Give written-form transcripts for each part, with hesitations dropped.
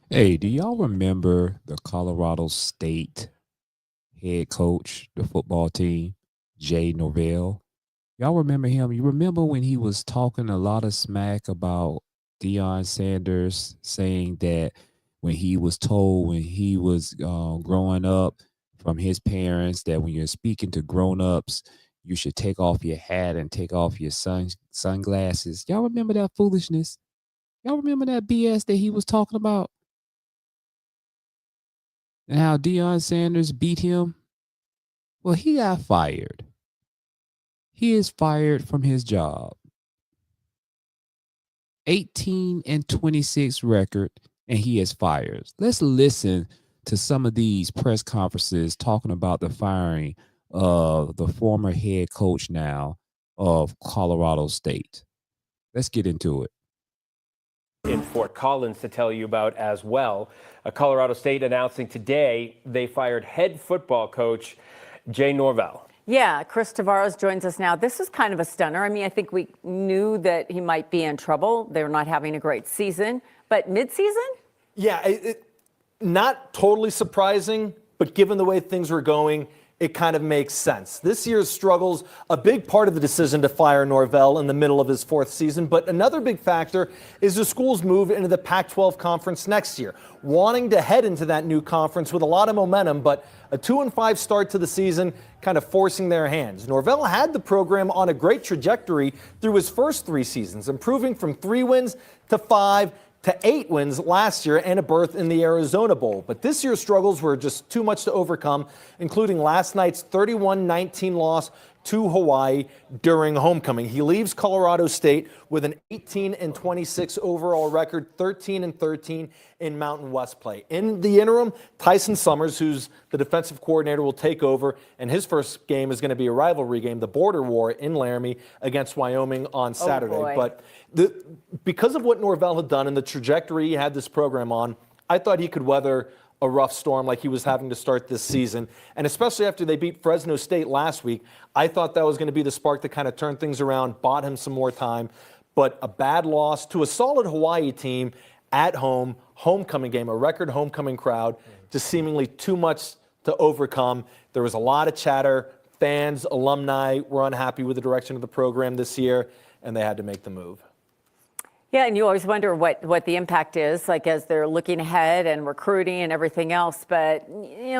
Hey, do y'all remember the Colorado State head coach, the football team, Jay Norvell? Y'all remember him? You remember when he was talking a lot of smack about Deion Sanders, saying that when he was told when he was growing up from his parents that when you're speaking to grown-ups, you should take off your hat and take off your sunglasses. Y'all remember that foolishness? Y'all remember that BS that he was talking about? And how Deion Sanders beat him? Well, he got fired. He is fired from his job. 18 and 26 record, and he is fired. Let's listen to some of these press conferences talking about the firing of the former head coach now of Colorado State. Let's get into it. In Fort Collins to tell you about as well. Colorado State announcing today they fired head football coach Jay Norvell. Yeah, Chris Tavares joins us now. This is kind of a stunner. I mean, I think we knew that he might be in trouble. They're not having a great season, but midseason? Yeah, not totally surprising, but given the way things were going, it kind of makes sense. This year's struggles, a big part of the decision to fire Norvell in the middle of his fourth season, but another big factor is the school's move into the Pac-12 conference next year, wanting to head into that new conference with a lot of momentum, but a 2-5 start to the season kind of forcing their hands. Norvell had the program on a great trajectory through his first 3 seasons, improving from 3 wins to 5 to 8 wins last year and a berth in the Arizona Bowl. But this year's struggles were just too much to overcome, including last night's 31-19 loss to Hawaii during homecoming. He leaves Colorado State with an 18-26 overall record, 13-13 in Mountain West play. In the interim, Tyson Summers, who's the defensive coordinator, will take over, and his first game is going to be a rivalry game, the Border War in Laramie against Wyoming on Saturday. But because of what Norvell had done and the trajectory he had this program on, I thought he could weather a rough storm like he was having to start this season. And especially after they beat Fresno State last week, I thought that was going to be the spark that kind of turned things around, bought him some more time. But a bad loss to a solid Hawaii team at home, homecoming game, a record homecoming crowd, just seemingly too much to overcome. There was a lot of chatter. Fans, alumni were unhappy with the direction of the program this year, and they had to make the move. Yeah, and you always wonder what the impact is, like as they're looking ahead and recruiting and everything else. But, I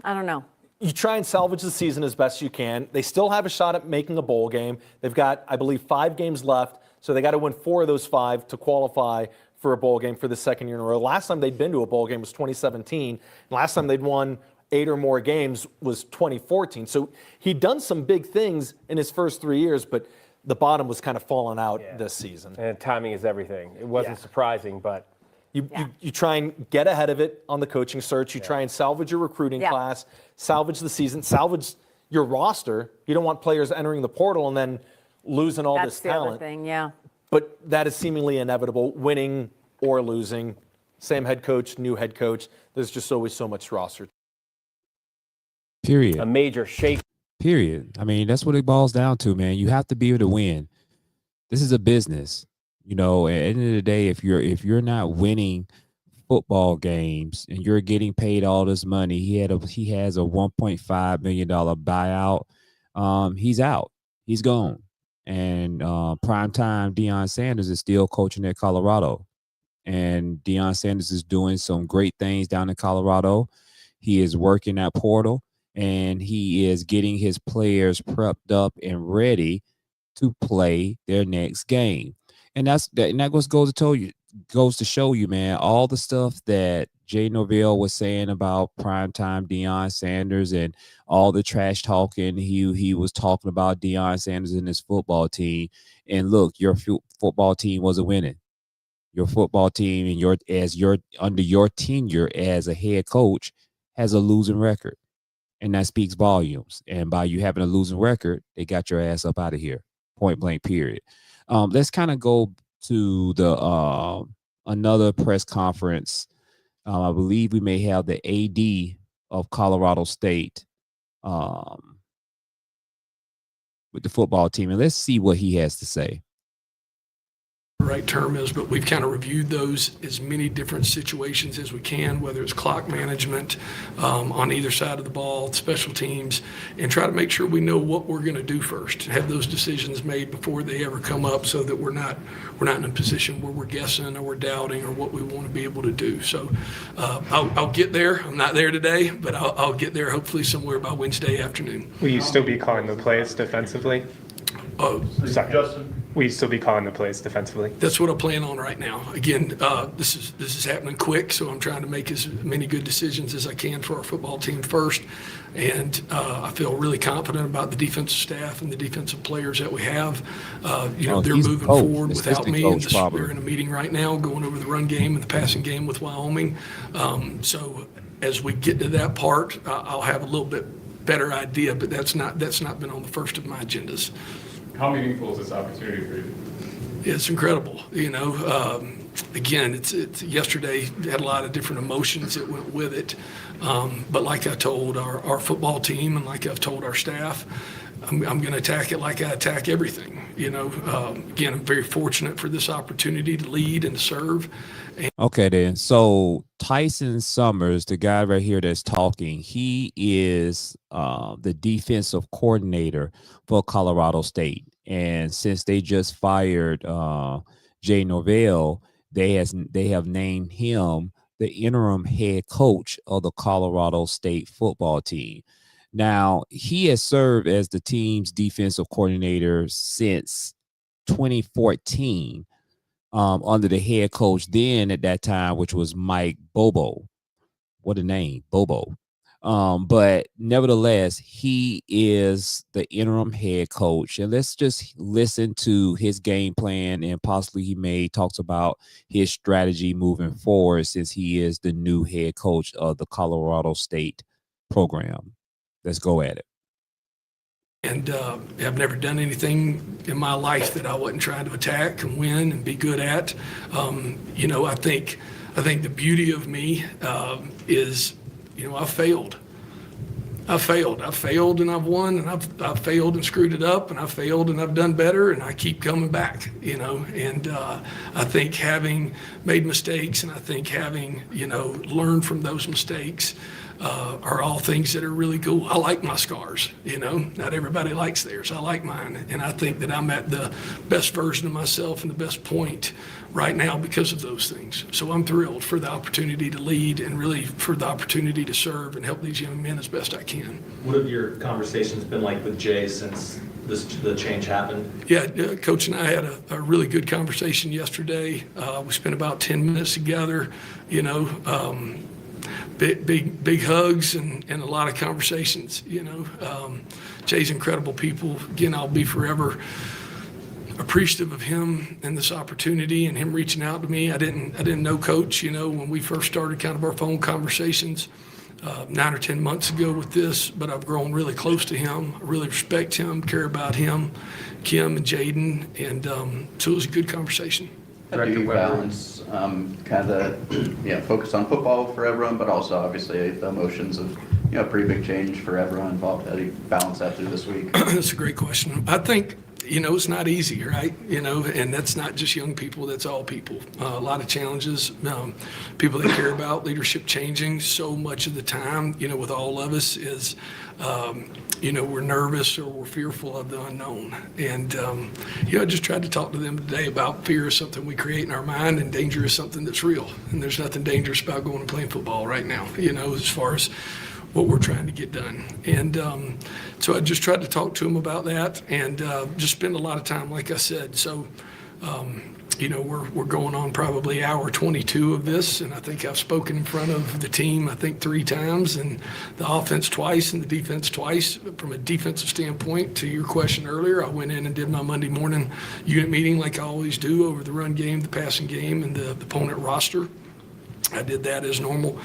don't know. You try and salvage the season as best you can. They still have a shot at making a bowl game. They've got, I believe, 5 games left, so they got to win 4 of those 5 to qualify for a bowl game for the second year in a row. Last time they'd been to a bowl game was 2017. Last time they'd won 8 or more games was 2014. So he'd done some big things in his first 3 years, but the bottom was kind of falling out this season. And timing is everything. It wasn't surprising, but you try and get ahead of it on the coaching search. You try and salvage your recruiting class, salvage the season, salvage your roster. You don't want players entering the portal and then losing all this talent. That's the other thing, yeah. But that is seemingly inevitable, winning or losing. Same head coach, new head coach. There's just always so much roster. Period. a major shake. Period. I mean, that's what it boils down to, man. You have to be able to win. This is a business. At the end of the day, if you're not winning football games and you're getting paid all this money, he has a $1.5 million buyout. He's out. He's gone. And primetime Deion Sanders is still coaching at Colorado. And Deion Sanders is doing some great things down in Colorado. He is working that portal and he is getting his players prepped up and ready to play their next game. And that goes to show you, man, all the stuff that Jay Norvell was saying about primetime Deion Sanders and all the trash talking he was talking about Deion Sanders and his football team. And look, your football team wasn't winning. Your football team and under your tenure as a head coach has a losing record. And that speaks volumes. And by you having a losing record, they got your ass up out of here. Point blank, period. Let's kind of go to the another press conference. I believe we may have the AD of Colorado State with the football team. And let's see what he has to say. the right term is, but we've kind of reviewed those as many different situations as we can, whether it's clock management on either side of the ball, special teams, and try to make sure we know what we're going to do first, have those decisions made before they ever come up, so that we're not in a position where we're guessing or we're doubting or what we want to be able to do. So I'll get there. I'm not there today, but I'll get there hopefully somewhere by Wednesday afternoon. Will you still be calling the plays defensively? Sorry. Justin. Will you still be calling the plays defensively? That's what I plan on right now. Again, this is happening quick, so I'm trying to make as many good decisions as I can for our football team first. And I feel really confident about the defensive staff and the defensive players that we have. They're moving forward without me. And we're in a meeting right now going over the run game and the passing game with Wyoming. So as we get to that part, I'll have a little bit better idea, but that's not been on the first of my agendas. How meaningful is this opportunity for you? It's incredible. Again, it's yesterday had a lot of different emotions that went with it. But like I told our football team and like I've told our staff, I'm going to attack it like I attack everything. Again, I'm very fortunate for this opportunity to lead and to serve. Okay, then. So Tyson Summers, the guy right here that's talking, he is the defensive coordinator for Colorado State. And since they just fired Jay Norvell, they have named him the interim head coach of the Colorado State football team. Now, he has served as the team's defensive coordinator since 2014. Under the head coach then at that time, which was Mike Bobo. What a name, Bobo. But nevertheless, he is the interim head coach. And let's just listen to his game plan, and possibly he talks about his strategy moving forward since he is the new head coach of the Colorado State program. Let's go at it. And I've never done anything in my life that I wasn't trying to attack and win and be good at. I think the beauty of me is, I've failed. I've failed and I've won, and I've failed and screwed it up, and I've failed and I've done better, and I keep coming back, And I think having made mistakes, and I think having, learned from those mistakes, are all things that are really cool. I like my scars, Not everybody likes theirs. I like mine, and I think that I'm at the best version of myself and the best point right now because of those things. So I'm thrilled for the opportunity to lead and really for the opportunity to serve and help these young men as best I can. What have your conversations been like with Jay since the change happened? Yeah, Coach and I had a really good conversation yesterday. We spent about 10 minutes together, big hugs and a lot of conversations. Jay's incredible people. Again, I'll be forever appreciative of him and this opportunity and him reaching out to me. I didn't know Coach, when we first started kind of our phone conversations 9 or 10 months ago with this, but I've grown really close to him. I really respect him, care about him, Kim and Jaden, and so it was a good conversation. How do you balance kind of the focus on football for everyone, but also obviously the emotions of pretty big change for everyone involved? How do you balance that through this week? That's a great question. I think it's not easy, right? And that's not just young people, that's all people. A lot of challenges, people that care about leadership changing so much of the time, with all of us is, we're nervous or we're fearful of the unknown. And, I just tried to talk to them today about fear is something we create in our mind and danger is something that's real. And there's nothing dangerous about going and playing football right now, as far as what we're trying to get done. And so I just tried to talk to him about that and just spend a lot of time, like I said. So, we're going on probably hour 22 of this, and I think I've spoken in front of the team, 3 times, and the offense twice and the defense twice. From a defensive standpoint, to your question earlier, I went in and did my Monday morning unit meeting like I always do over the run game, the passing game, and the opponent roster. I did that as normal.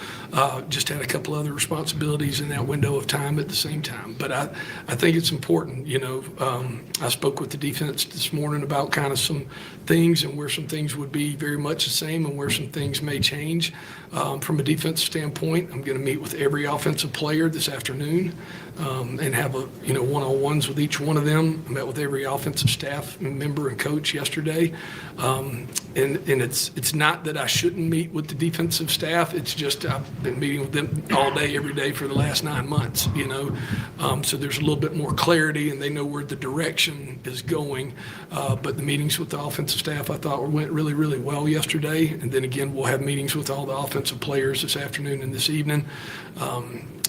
Just had a couple other responsibilities in that window of time at the same time. But I think it's important. I spoke with the defense this morning about kind of some things and where some things would be very much the same and where some things may change. From a defensive standpoint, I'm going to meet with every offensive player this afternoon and have one-on-ones with each one of them. I met with every offensive staff member and coach yesterday. And it's not that I shouldn't meet with the defensive staff. It's just I've been meeting with them all day, every day for the last 9 months, So there's a little bit more clarity and they know where the direction is going. But the meetings with the offensive staff I thought went really, really well yesterday. And then again, we'll have meetings with all the offensive players this afternoon and this evening.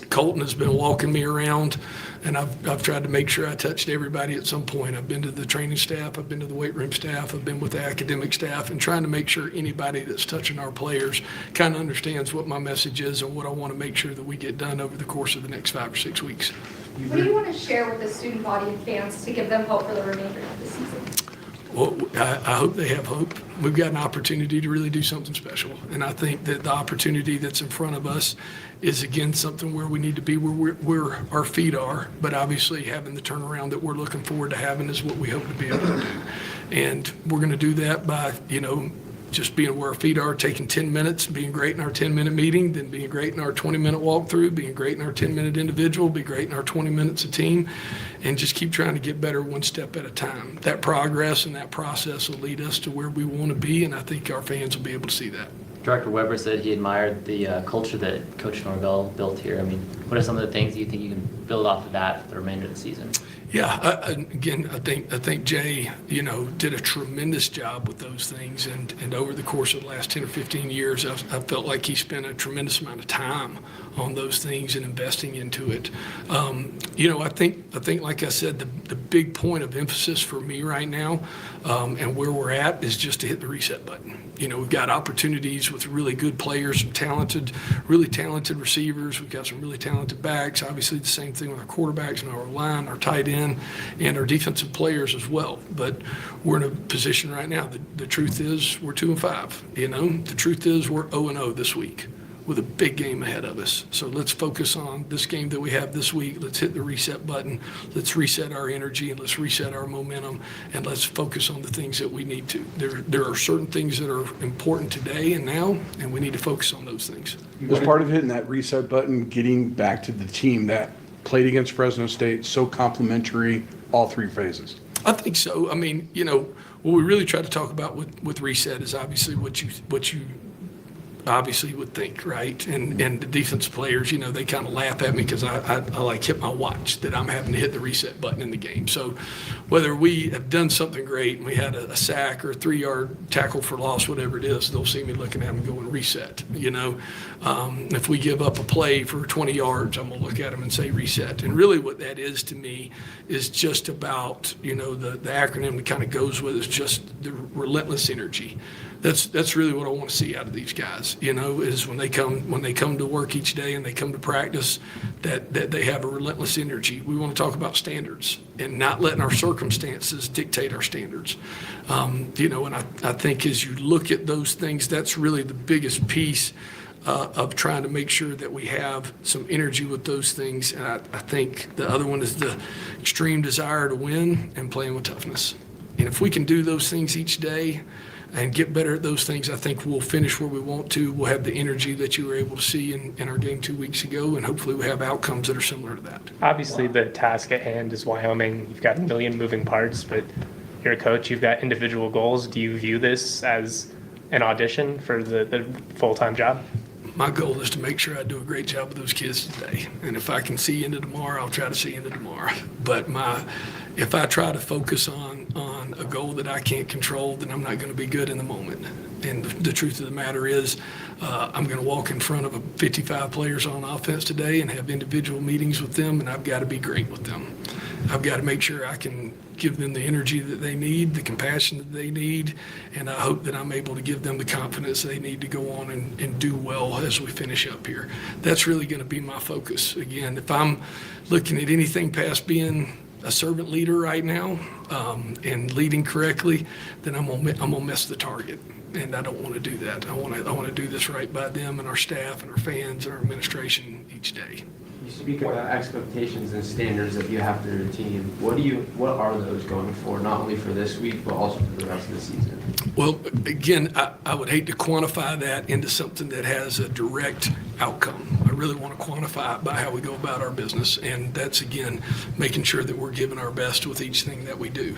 Colton has been walking me around, and I've tried to make sure I touched everybody at some point. I've been to the training staff, I've been to the weight room staff, I've been with the academic staff, and trying to make sure anybody that's touching our players kind of understands what my message is and what I want to make sure that we get done over the course of the next 5 or 6 weeks. What do you want to share with the student body and fans to give them hope for the remainder of the season? Well, I hope they have hope. We've got an opportunity to really do something special. And I think that the opportunity that's in front of us is, again, something where we need to be where our feet are. But obviously having the turnaround that we're looking forward to having is what we hope to be able to do. And we're going to do that by, just being where our feet are, taking 10 minutes, being great in our 10-minute meeting, then being great in our 20-minute walkthrough, being great in our 10-minute individual, be great in our 20 minutes of team, and just keep trying to get better one step at a time. That progress and that process will lead us to where we want to be, and I think our fans will be able to see that. Director Weber said he admired the culture that Coach Norvell built here. I mean, what are some of the things you think you can build off of that for the remainder of the season? Yeah, I think Jay, did a tremendous job with those things, and over the course of the last 10 or 15 years, I felt like he spent a tremendous amount of time on those things and investing into it. I think, like I said, the big point of emphasis for me right now, and where we're at, is just to hit the reset button. We've got opportunities with really good players, some really talented receivers. We've got some really talented backs. Obviously, the same thing with our quarterbacks and our line, our tight end, and our defensive players as well. But we're in a position right now. The truth is we're 2-5. The truth is we're 0-0 this week, with a big game ahead of us. So let's focus on this game that we have this week. Let's hit the reset button. Let's reset our energy and let's reset our momentum, and let's focus on the things that we need to. There are certain things that are important today and now, and we need to focus on those things. Was part of hitting that reset button getting back to the team that played against Fresno State, so complimentary, all 3 phases? I think so. I mean, what we really try to talk about with reset is obviously what you obviously would think, right? And the defensive players, they kind of laugh at me because I like hit my watch that I'm having to hit the reset button in the game. So whether we have done something great and we had a sack or a 3-yard tackle for loss, whatever it is, they'll see me looking at them going reset. If we give up a play for 20 yards, I'm gonna look at them and say reset. And really what that is to me is just about, the acronym that kind of goes with it is just the relentless energy. That's really what I want to see out of these guys, is when they come to work each day and they come to practice, that they have a relentless energy. We want to talk about standards and not letting our circumstances dictate our standards. And I think as you look at those things, that's really the biggest piece of trying to make sure that we have some energy with those things. And I think the other one is the extreme desire to win and playing with toughness. And if we can do those things each day and get better at those things, I think we'll finish where we want to. We'll have the energy that you were able to see in our game 2 weeks ago, and hopefully we'll have outcomes that are similar to that. Obviously, the task at hand is Wyoming. You've got a million moving parts, but you're a coach. You've got individual goals. Do you view this as an audition for the full-time job? My goal is to make sure I do a great job with those kids today. And if I can see into tomorrow, I'll try to see into tomorrow. But if I try to focus on a goal that I can't control, then I'm not going to be good in the moment. And the truth of the matter is, I'm going to walk in front of 55 players on offense today and have individual meetings with them, and I've got to be great with them. I've got to make sure I can give them the energy that they need, the compassion that they need, and I hope that I'm able to give them the confidence they need to go on and do well as we finish up here. That's really going to be my focus. Again, if I'm looking at anything past being a servant leader right now and leading correctly, then I'm gonna miss the target. and I don't want to do that. I want to do this right by them and our staff and our fans and our administration each day. You speak about expectations and standards that you have for your team. What are those going for, not only for this week, but also for the rest of the season? Well, again, I would hate to quantify that into something that has a direct outcome. I really want to quantify it by how we go about our business, and that's, again, making sure that we're giving our best with each thing that we do.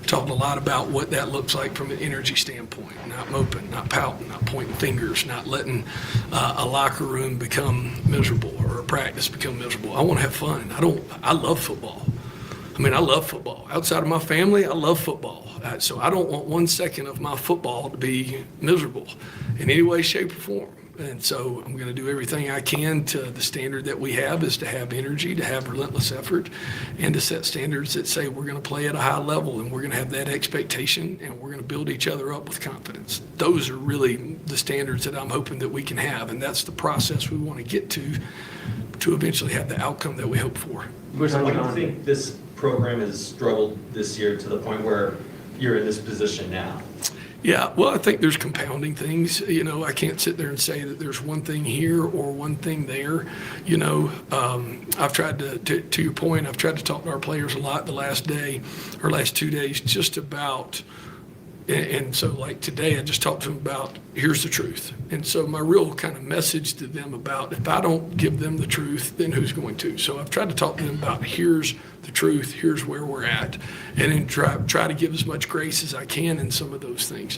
Talking a lot about what that looks like from an energy standpoint, not moping, not pouting, not pointing fingers, not letting a locker room become miserable or a practice become miserable. I want to have fun. I love football. I love football. Outside of my family, I love football. So I don't want 1 second of my football to be miserable in any way, shape, or form. And so I'm going to do everything I can to the standard that we have is to have energy, to have relentless effort, and to set standards that say we're going to play at a high level and we're going to have that expectation and we're going to build each other up with confidence. Those are really the standards that I'm hoping that we can have, and that's the process we want to get to eventually have the outcome that we hope for. Why do you think this program has struggled this year to the point where you're in this position now? Yeah, well, I think there's compounding things. I can't sit there and say that there's one thing here or one thing there. I've tried to your point, I've tried to talk to our players a lot the last 2 days, just about, and so like today, I just talked to them about, here's the truth. And so my real kind of message to them about, if I don't give them the truth, then who's going to? So I've tried to talk to them about, here's the truth, here's where we're at, and then try to give as much grace as I can in some of those things.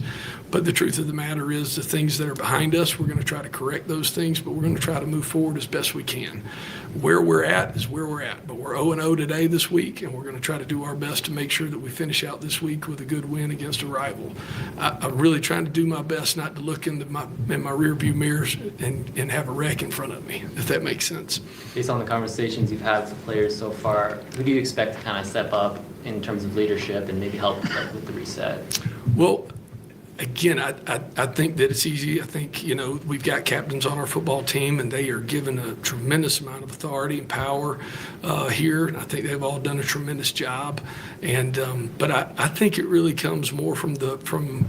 But the truth of the matter is, the things that are behind us, we're going to try to correct those things, but we're going to try to move forward as best we can. Where we're at is where we're at, but we're 0-0 today this week, and we're going to try to do our best to make sure that we finish out this week with a good win against a rival. I'm really trying to do my best not to look in my rear view mirrors and have a wreck in front of me, if that makes sense. Based on the conversations you've had with the players so far, who do you expect to kind of step up in terms of leadership and maybe help with the reset? Well, again, I think that it's easy. I think, we've got captains on our football team, and they are given a tremendous amount of authority and power here. And I think they've all done a tremendous job. And but I think it really comes more from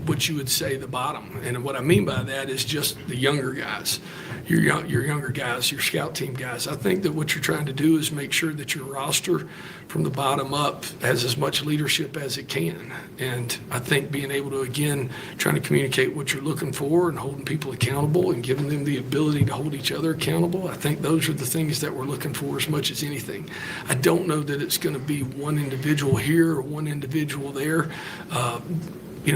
what you would say the bottom. And what I mean by that is just the younger guys. Your younger guys, your scout team guys. I think that what you're trying to do is make sure that your roster from the bottom up has as much leadership as it can. And I think being able to, again, trying to communicate what you're looking for and holding people accountable and giving them the ability to hold each other accountable, I think those are the things that we're looking for as much as anything. I don't know that it's going to be one individual here or one individual there.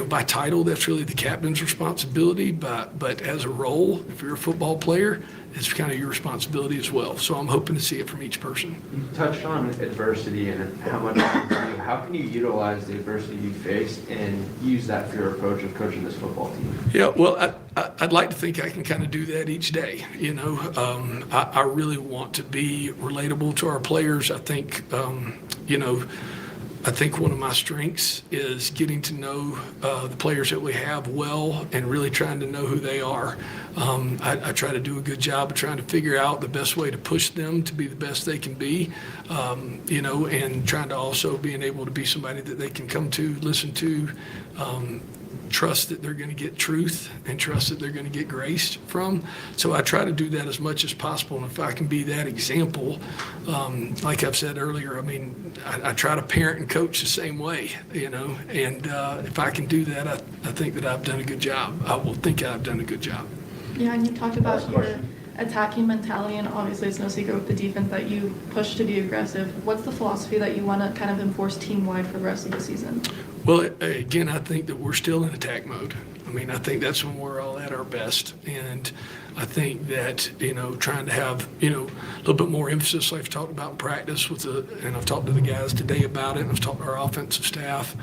By title, that's really the captain's responsibility, but as a role, if you're a football player, it's kind of your responsibility as well. So I'm hoping to see it from each person. You touched on adversity and how much how can you utilize the adversity you faced and use that for your approach of coaching this football team? Yeah, well, I'd like to think I can kind of do that each day. I really want to be relatable to our players. I think, I think one of my strengths is getting to know the players that we have well and really trying to know who they are. I try to do a good job of trying to figure out the best way to push them to be the best they can be, and trying to also being able to be somebody that they can come to, listen to, trust that they're going to get truth and trust that they're going to get grace from. So I try to do that as much as possible. And if I can be that example, like I've said earlier, I try to parent and coach the same way, and if I can do that, I think that I've done a good job. I will think I've done a good job. Yeah, and you talked about your attacking mentality, and obviously it's no secret with the defense that you push to be aggressive. What's the philosophy that you want to kind of enforce team-wide for the rest of the season? Well, again, I think that we're still in attack mode. I think that's when we're all at our best. And I think that, trying to have, a little bit more emphasis, like I've talked about in practice and I've talked to the guys today about it, and I've talked to our offensive staff,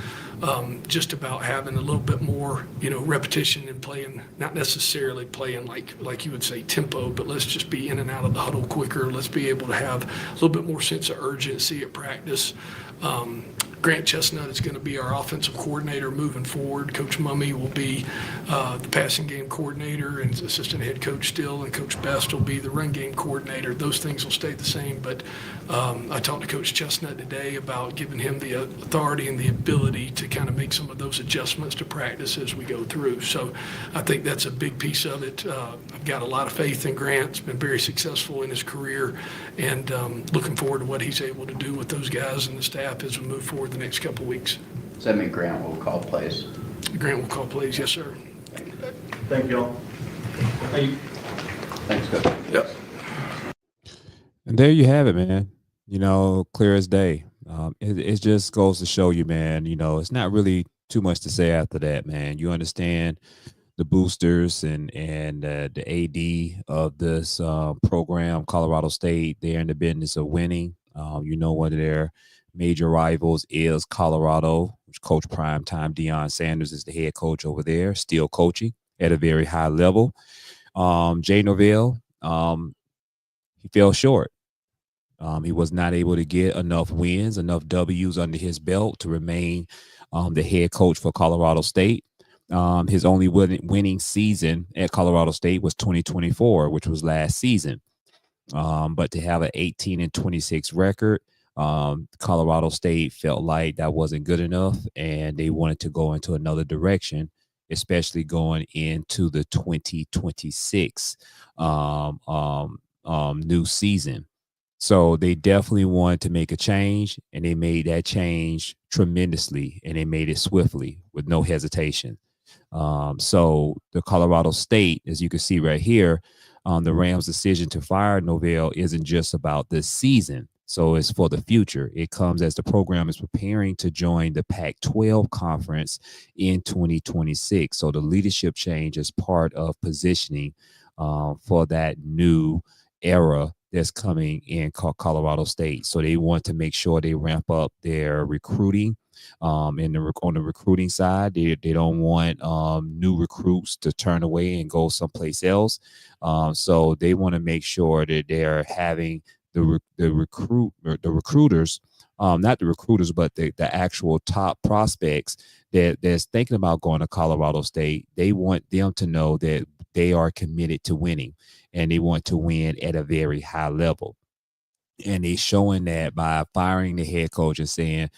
just about having a little bit more, repetition and playing, not necessarily playing like you would say tempo, but let's just be in and out of the huddle quicker. Let's be able to have a little bit more sense of urgency at practice. Grant Chestnut is going to be our offensive coordinator moving forward. Coach Mummy will be the passing game coordinator and assistant head coach still, and Coach Best will be the run game coordinator. Those things will stay the same, but I talked to Coach Chestnut today about giving him the authority and the ability to kind of make some of those adjustments to practice as we go through. So I think that's a big piece of it. I've got a lot of faith in Grant. He's been very successful in his career, and looking forward to what he's able to do with those guys and the staff as we move forward the next couple of weeks. Does that mean Grant will call plays? Grant will call plays, yes, sir. Thank you all. Thank you. Thanks, Coach. Yep. And there you have it, man. You know, clear as day. It just goes to show you, man, you know, it's not really too much to say after that, man. You understand the boosters and the AD of this program, Colorado State. They're in the business of winning. You know, one of their major rivals is Colorado, which Coach Primetime Deion Sanders is the head coach over there, still coaching at a very high level. Jay Norvell, he fell short. He was not able to get enough wins, enough W's under his belt to remain the head coach for Colorado State. His only winning season at Colorado State was 2024, which was last season. But to have an 18-26 record, Colorado State felt like that wasn't good enough, and they wanted to go into another direction, especially going into the 2026 new season. So they definitely wanted to make a change, and they made that change tremendously, and they made it swiftly with no hesitation. So the Colorado State, as you can see right here, the Rams' decision to fire Norvell isn't just about this season. So it's for the future. It comes as the program is preparing to join the Pac-12 conference in 2026. So the leadership change is part of positioning for that new era that's coming in Colorado State. So they want to make sure they ramp up their recruiting. On the recruiting side, they don't want new recruits to turn away and go someplace else. So they want to make sure that they're having the recruiters, not the recruiters, but the actual top prospects that's thinking about going to Colorado State. They want them to know that they are committed to winning, and they want to win at a very high level. And they're showing that by firing the head coach and saying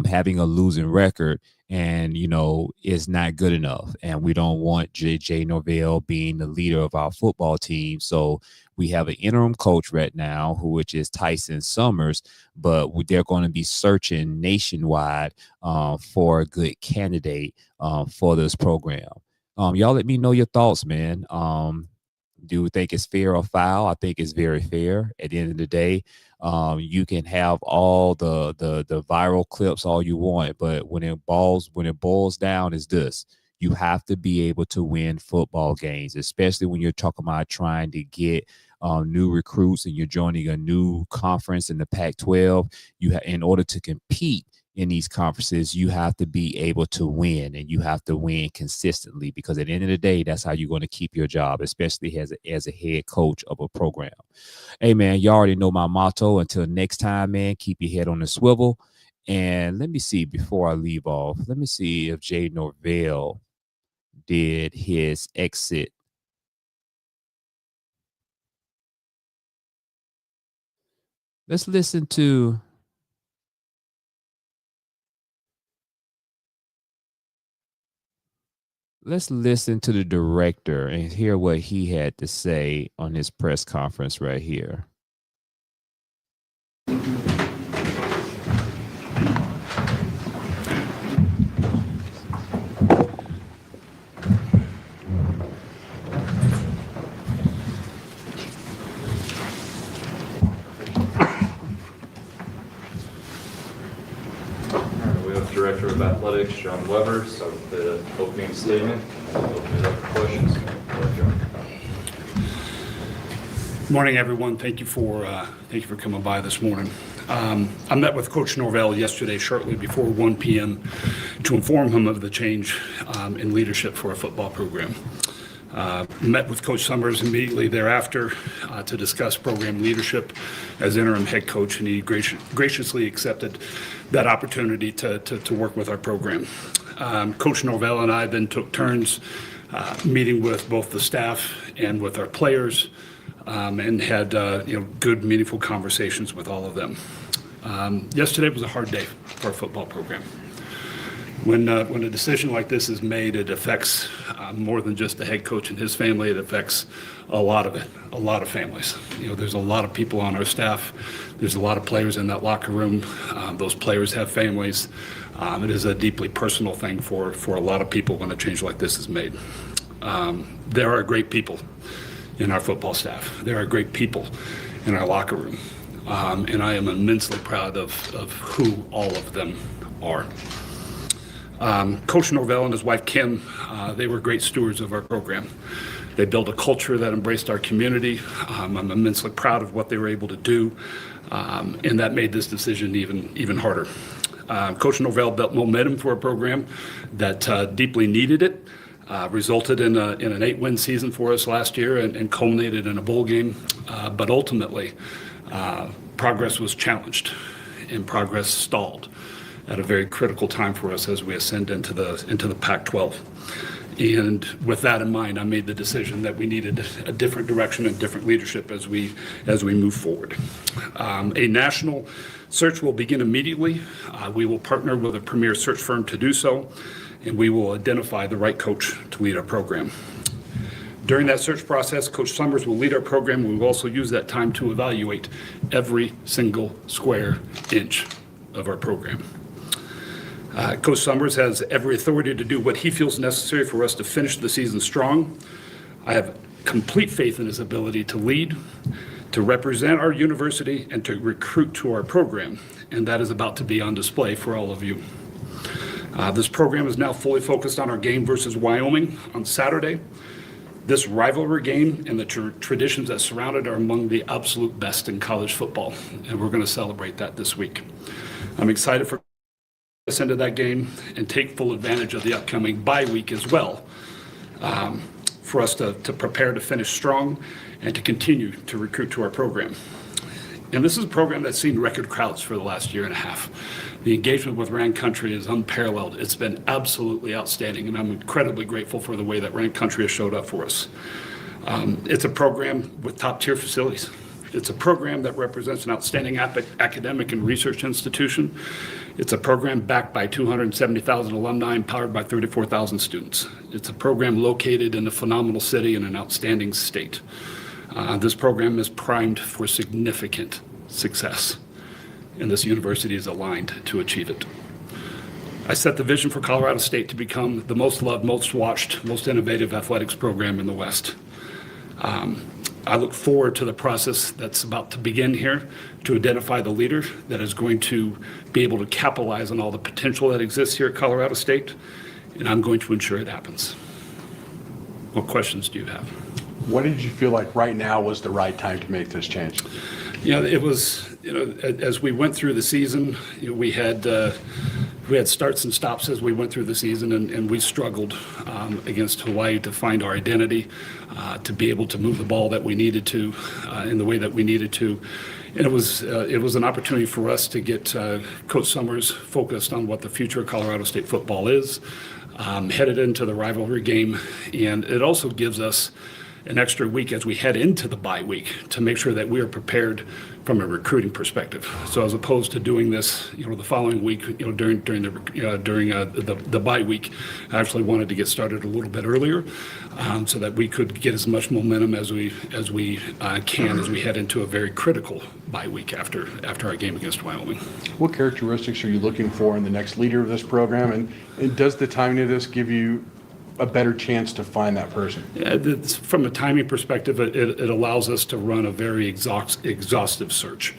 having a losing record and, you know, is not good enough. And we don't want Jay Norvell being the leader of our football team. So we have an interim coach right now, which is Tyson Summers, but they're going to be searching nationwide for a good candidate for this program. Y'all let me know your thoughts, man. Do you think it's fair or foul? I think it's very fair. At the end of the day, you can have all the viral clips all you want, but when it boils down, is this: you have to be able to win football games, especially when you're talking about trying to get new recruits and you're joining a new conference in the Pac-12. In order to compete in these conferences, you have to be able to win, and you have to win consistently, because at the end of the day, that's how you're going to keep your job, especially as a head coach of a program. Hey, man, you already know my motto. Until next time, man, keep your head on the swivel. And let me see, before I leave off, let me see if Jay Norvell did his exit. Let's listen to the director and hear what he had to say on his press conference right here. Director of Athletics, John Weber, start with the opening statement. Open it up for questions. Good morning, everyone. Thank you for coming by this morning. I met with Coach Norvell yesterday shortly before 1 p.m. to inform him of the change in leadership for our football program. Met with Coach Summers immediately thereafter to discuss program leadership as interim head coach, and he graciously accepted that opportunity to work with our program. Coach Norvell and I then took turns meeting with both the staff and with our players, and had good, meaningful conversations with all of them. Yesterday was a hard day for our football program. When a decision like this is made, it affects more than just the head coach and his family. It affects a lot of families. There's a lot of people on our staff. There's a lot of players in that locker room. Those players have families. It is a deeply personal thing for a lot of people when a change like this is made. There are great people in our football staff. There are great people in our locker room. And I am immensely proud of who all of them are. Coach Norvell and his wife Kim, they were great stewards of our program. They built a culture that embraced our community. I'm immensely proud of what they were able to do, and that made this decision even harder. Coach Norvell built momentum for a program that deeply needed it, resulted in an 8-win season for us last year and culminated in a bowl game. But ultimately, progress was challenged and progress stalled at a very critical time for us as we ascend into the Pac-12. And with that in mind, I made the decision that we needed a different direction and different leadership as we move forward. A national search will begin immediately. We will partner with a premier search firm to do so, and we will identify the right coach to lead our program. During that search process, Coach Summers will lead our program. We will also use that time to evaluate every single square inch of our program. Coach Summers has every authority to do what he feels necessary for us to finish the season strong. I have complete faith in his ability to lead, to represent our university, and to recruit to our program, and that is about to be on display for all of you. This program is now fully focused on our game versus Wyoming on Saturday. This rivalry game and the traditions that surround it are among the absolute best in college football, and we're going to celebrate that this week. I'm excited for us into that game and take full advantage of the upcoming bye week as well, for us to prepare to finish strong and to continue to recruit to our program. And this is a program that's seen record crowds for the last year and a half. The engagement with Rand Country is unparalleled. It's been absolutely outstanding, and I'm incredibly grateful for the way that Rand Country has showed up for us. It's a program with top-tier facilities. It's a program that represents an outstanding academic and research institution. It's a program backed by 270,000 alumni and powered by 34,000 students. It's a program located in a phenomenal city in an outstanding state. This program is primed for significant success, and this university is aligned to achieve it. I set the vision for Colorado State to become the most loved, most watched, most innovative athletics program in the West. I look forward to the process that's about to begin here to identify the leader that is going to be able to capitalize on all the potential that exists here at Colorado State, and I'm going to ensure it happens. What questions do you have? What did you feel like right now was the right time to make this change? It was, as we went through the season, we had starts and stops as we went through the season, and we struggled against Hawaii to find our identity, to be able to move the ball that we needed to in the way that we needed to. And it was an opportunity for us to get Coach Summers focused on what the future of Colorado State football is, headed into the rivalry game, and it also gives us an extra week as we head into the bye week to make sure that we are prepared from a recruiting perspective. So as opposed to doing this, the following week, during the bye week, I actually wanted to get started a little bit earlier, so that we could get as much momentum as we can as we head into a very critical bye week after our game against Wyoming. What characteristics are you looking for in the next leader of this program, and does the timing of this give you a better chance to find that person? From a timing perspective, it allows us to run a very exhaustive search.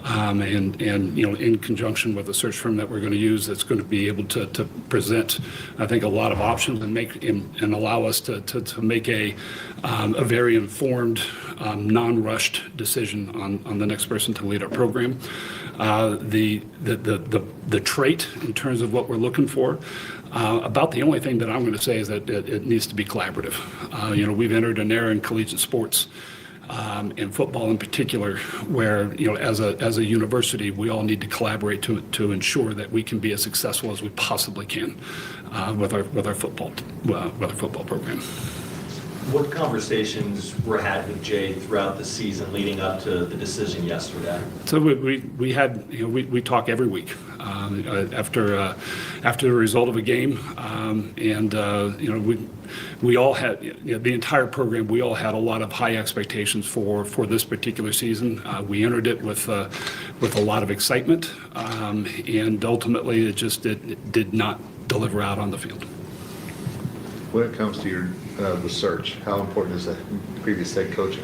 And in conjunction with the search firm that we're going to use, that's going to be able to present, I think, a lot of options and allow us to make a very informed, non-rushed decision on the next person to lead our program. The trait in terms of what we're looking for About the only thing that I'm going to say is that it needs to be collaborative. We've entered an era in collegiate sports, in football in particular, where as a university, we all need to collaborate to ensure that we can be as successful as we possibly can with our football program. What conversations were had with Jay throughout the season leading up to the decision yesterday? So we had we talk every week after the result of a game, we all had the entire program. We all had a lot of high expectations for this particular season. We entered it with a lot of excitement, and ultimately it did not deliver out on the field. When it comes to the search, how important is the previous head coaching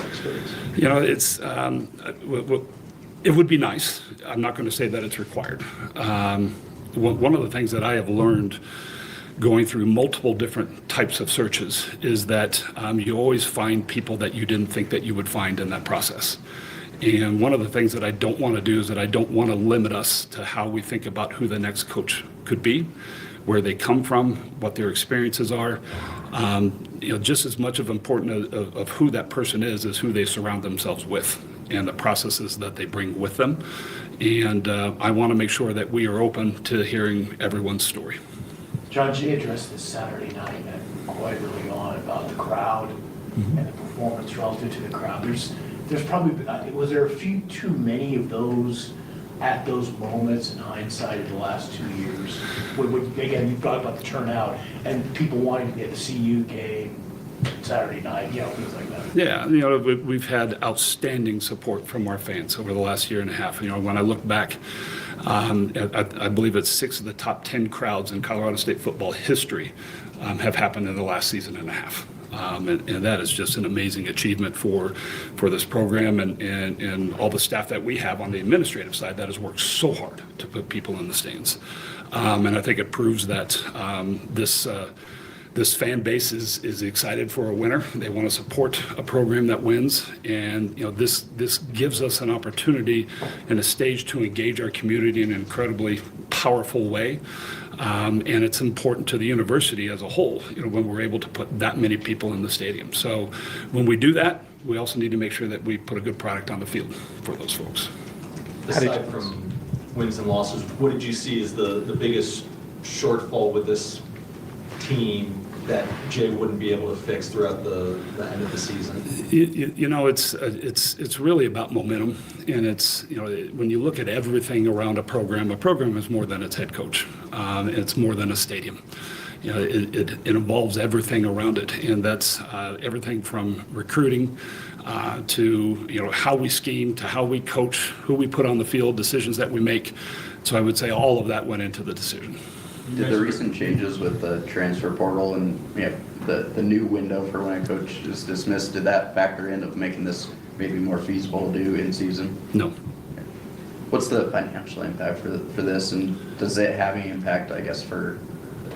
experience? It's it would be nice. I'm not going to say that it's required. One of the things that I have learned going through multiple different types of searches is that you always find people that you didn't think that you would find in that process. And one of the things that I don't want to do is that I don't want to limit us to how we think about who the next coach could be, where they come from, what their experiences are. Just as much of important of who that person is who they surround themselves with and the processes that they bring with them. And I want to make sure that we are open to hearing everyone's story. John, Jay addressed this Saturday night quite early on about the crowd and the performance relative to the crowd. There's probably, was there a few too many of those at those moments in hindsight of the last 2 years? Again, you brought about the turnout and people wanting to be at the CU game Saturday night, things like that. Yeah, we've had outstanding support from our fans over the last year and a half. When I look back, I believe it's 6 of the top 10 crowds in Colorado State football history have happened in the last season and a half. And that is just an amazing achievement for this program and all the staff that we have on the administrative side that has worked so hard to put people in the stands. And I think it proves that this fan base is excited for a winner. They want to support a program that wins. And this gives us an opportunity and a stage to engage our community in an incredibly powerful way. And it's important to the university as a whole, when we're able to put that many people in the stadium. So when we do that, we also need to make sure that we put a good product on the field for those folks. Aside from wins and losses, what did you see as the biggest shortfall with this team that Jay wouldn't be able to fix throughout the end of the season? It's really about momentum, and it's when you look at everything around a program is more than its head coach. It's more than a stadium. It involves everything around it, and that's everything from recruiting to how we scheme, to how we coach, who we put on the field, decisions that we make. So I would say all of that went into the decision. Did the recent changes with the transfer portal and the new window for when a coach is dismissed, did that factor in of making this maybe more feasible to do in season? No. What's the financial impact for this, and does it have any impact, I guess,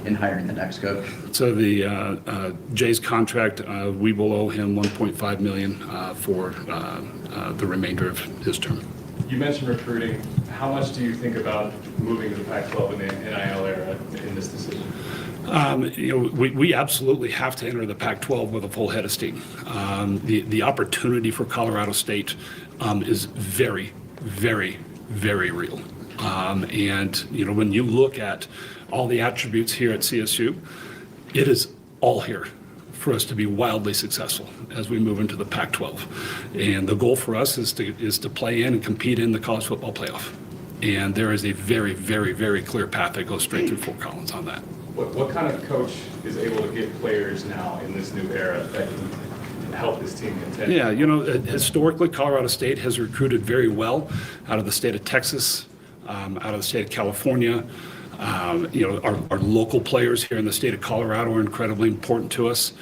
in hiring the next coach? So the Jay's contract, we will owe him $1.5 million for the remainder of his term. You mentioned recruiting. How much do you think about moving to the Pac-12 in the NIL era in this decision? We absolutely have to enter the Pac-12 with a full head of steam. The opportunity for Colorado State is very, very, very real. And when you look at all the attributes here at CSU, it is all here for us to be wildly successful as we move into the Pac-12. And the goal for us is to play in and compete in the college football playoff. And there is a very, very, very clear path that goes straight through Fort Collins on that. What kind of coach is able to get players now in this new era that can help this team contend? Yeah, historically, Colorado State has recruited very well out of the state of Texas, out of the state of California. Our local players here in the state of Colorado are incredibly important to us.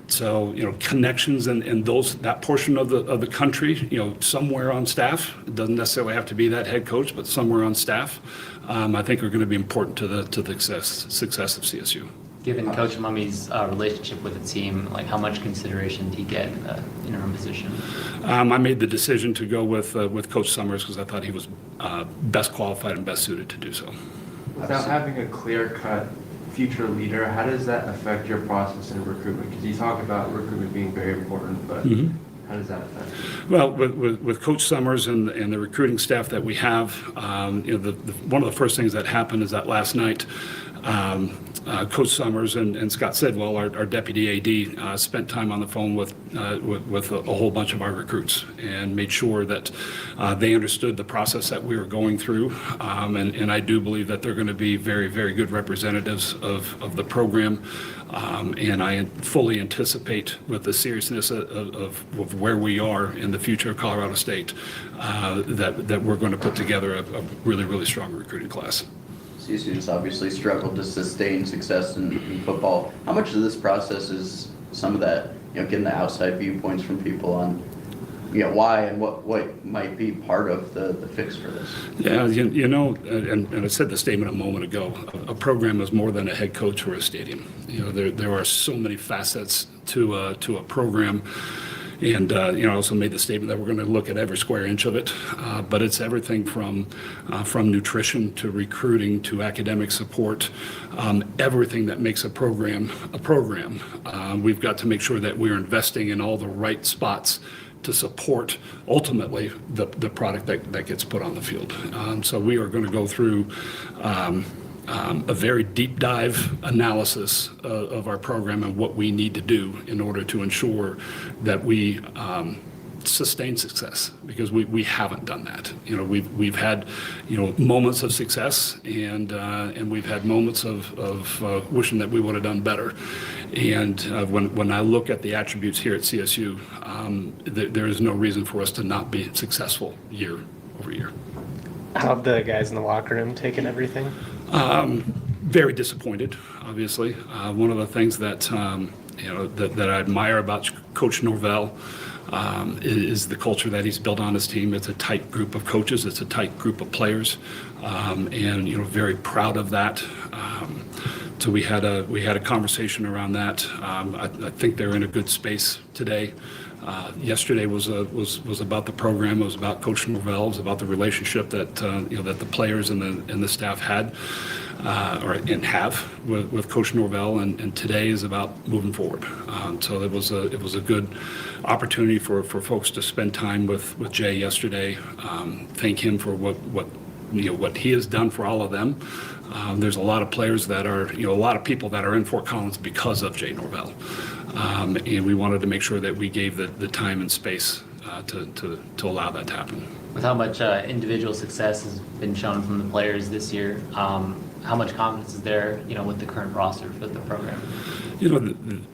So, connections and that portion of the country, somewhere on staff, it doesn't necessarily have to be that head coach, but somewhere on staff, I think are going to be important to the success of CSU. Given Coach Mummy's relationship with the team, how much consideration did he get in the interim position? I made the decision to go with Coach Summers because I thought he was best qualified and best suited to do so. Without having a clear-cut future leader, how does that affect your process in recruitment? Because you talk about recruitment being very important, but how does that affect you? Well, with Coach Summers and the recruiting staff that we have, one of the first things that happened is that last night, Coach Summers and Scott Sidwell, our deputy AD, spent time on the phone with a whole bunch of our recruits and made sure that they understood the process that we were going through. And I do believe that they're going to be very, very good representatives of the program. And I fully anticipate, with the seriousness of where we are in the future of Colorado State, that we're going to put together a really, really strong recruiting class. CSU has obviously struggled to sustain success in football. How much of this process is some of that, getting the outside viewpoints from people on, why and what might be part of the fix for this? Yeah, and I said the statement a moment ago, a program is more than a head coach or a stadium. There are so many facets to a program. And I also made the statement that we're going to look at every square inch of it, but it's everything from nutrition to recruiting to academic support, everything that makes a program a program. We've got to make sure that we're investing in all the right spots to support ultimately the product that gets put on the field. So we are going to go through a very deep dive analysis of our program and what we need to do in order to ensure that we sustain success, because we haven't done that. We've had moments of success and we've had moments of wishing that we would have done better. And when I look at the attributes here at CSU, there is no reason for us to not be successful year over year. How have the guys in the locker room taken everything? Very disappointed, obviously. One of the things that that I admire about Coach Norvell is the culture that he's built on his team. It's a tight group of coaches. It's a tight group of players, and very proud of that. So we had a conversation around that. I think they're in a good space today. Yesterday was about the program. It was about Coach Norvell. It was about the relationship that that the players and the staff had and have with Coach Norvell. And today is about moving forward. So it was a good opportunity for folks to spend time with Jay yesterday. Thank him for what he has done for all of them. There's a lot of players that are, a lot of people that are in Fort Collins because of Jay Norvell. And we wanted to make sure that we gave the time and space to allow that to happen. With how much individual success has been shown from the players this year, how much confidence is there, with the current roster for the program?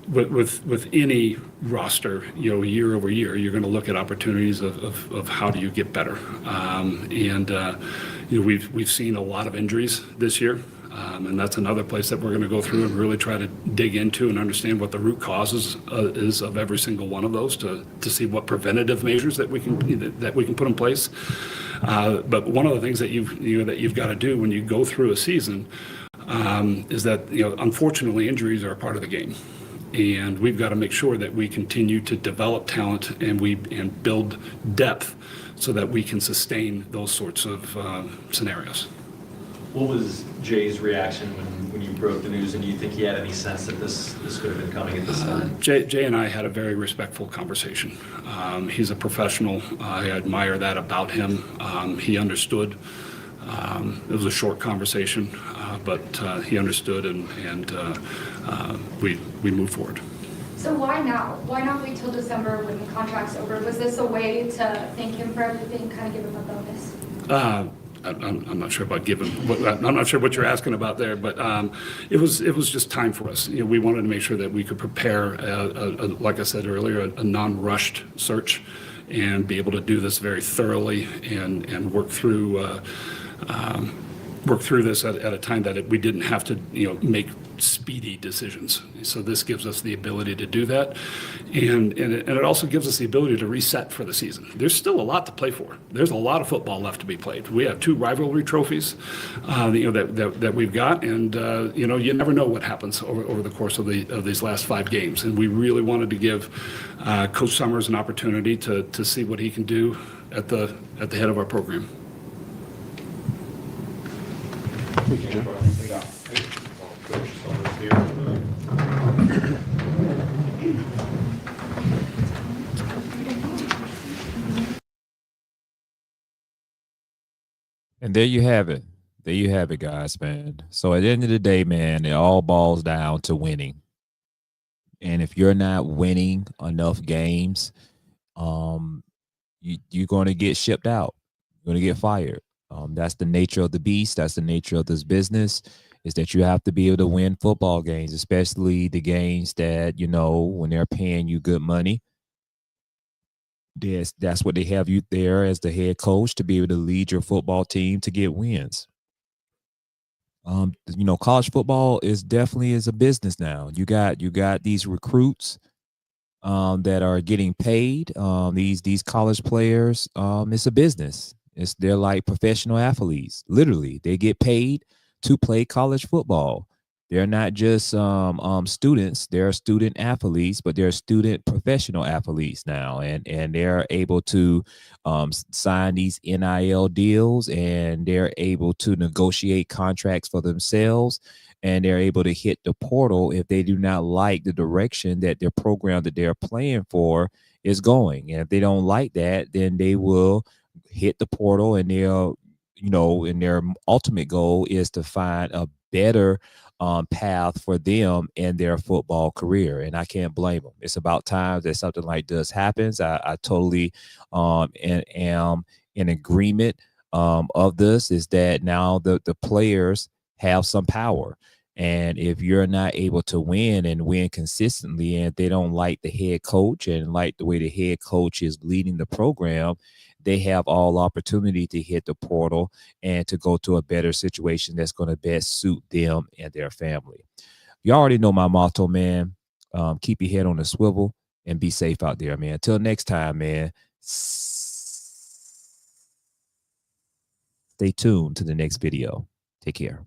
With any roster, year over year, you're going to look at opportunities of how do you get better. We've seen a lot of injuries this year. And that's another place that we're going to go through and really try to dig into and understand what the root causes is of every single one of those to see what preventative measures that we can put in place. But one of the things that you've got to do when you go through a season is that unfortunately injuries are a part of the game, and we've got to make sure that we continue to develop talent and build depth so that we can sustain those sorts of scenarios. What was Jay's reaction when you broke the news, and do you think he had any sense that this could have been coming at this time? Jay and I had a very respectful conversation. He's a professional. I admire that about him. He understood. It was a short conversation, but he understood, and we moved forward. So why now? Why not wait till December when the contract's over? Was this a way to thank him for everything, kind of give him a bonus? I'm not sure about giving. I'm not sure what you're asking about there, but it was just time for us. We wanted to make sure that we could prepare, like I said earlier, a non-rushed search, and be able to do this very thoroughly and work through this at a time that we didn't have to make speedy decisions. So this gives us the ability to do that, and it also gives us the ability to reset for the season. There's still a lot to play for. There's a lot of football left to be played. We have 2 rivalry trophies that we've got, and you never know what happens over the course of these last 5 games. And we really wanted to give Coach Summers an opportunity to see what he can do at the head of our program. Thank you, Jim. And there you have it. There you have it, guys, man. So at the end of the day, man, it all boils down to winning. And if you're not winning enough games, um, you're going to get shipped out. You're going to get fired. That's the nature of the beast. That's the nature of this business. Is that you have to be able to win football games, especially the games that when they're paying you good money. That's what they have you there as the head coach to be able to lead your football team to get wins. College football is definitely is a business now. You got these recruits that are getting paid. These college players, it's a business. They're like professional athletes. Literally, they get paid to play college football. They're not just students. They're student athletes, but they're student professional athletes now, and they're able to sign these NIL deals, and they're able to negotiate contracts for themselves, and they're able to hit the portal if they do not like the direction that their program that they're playing for is going. And if they don't like that, then they will hit the portal, and they'll, and their ultimate goal is to find a better path for them in their football career. And I can't blame them. It's about time that something like this happens. I totally am in agreement of this, is that now the players have some power. And if you're not able to win and win consistently, and they don't like the head coach and like the way the head coach is leading the program, they have all opportunity to hit the portal and to go to a better situation that's going to best suit them and their family. You already know my motto, man. Keep your head on the swivel and be safe out there, man. Until next time, man. Stay tuned to the next video. Take care.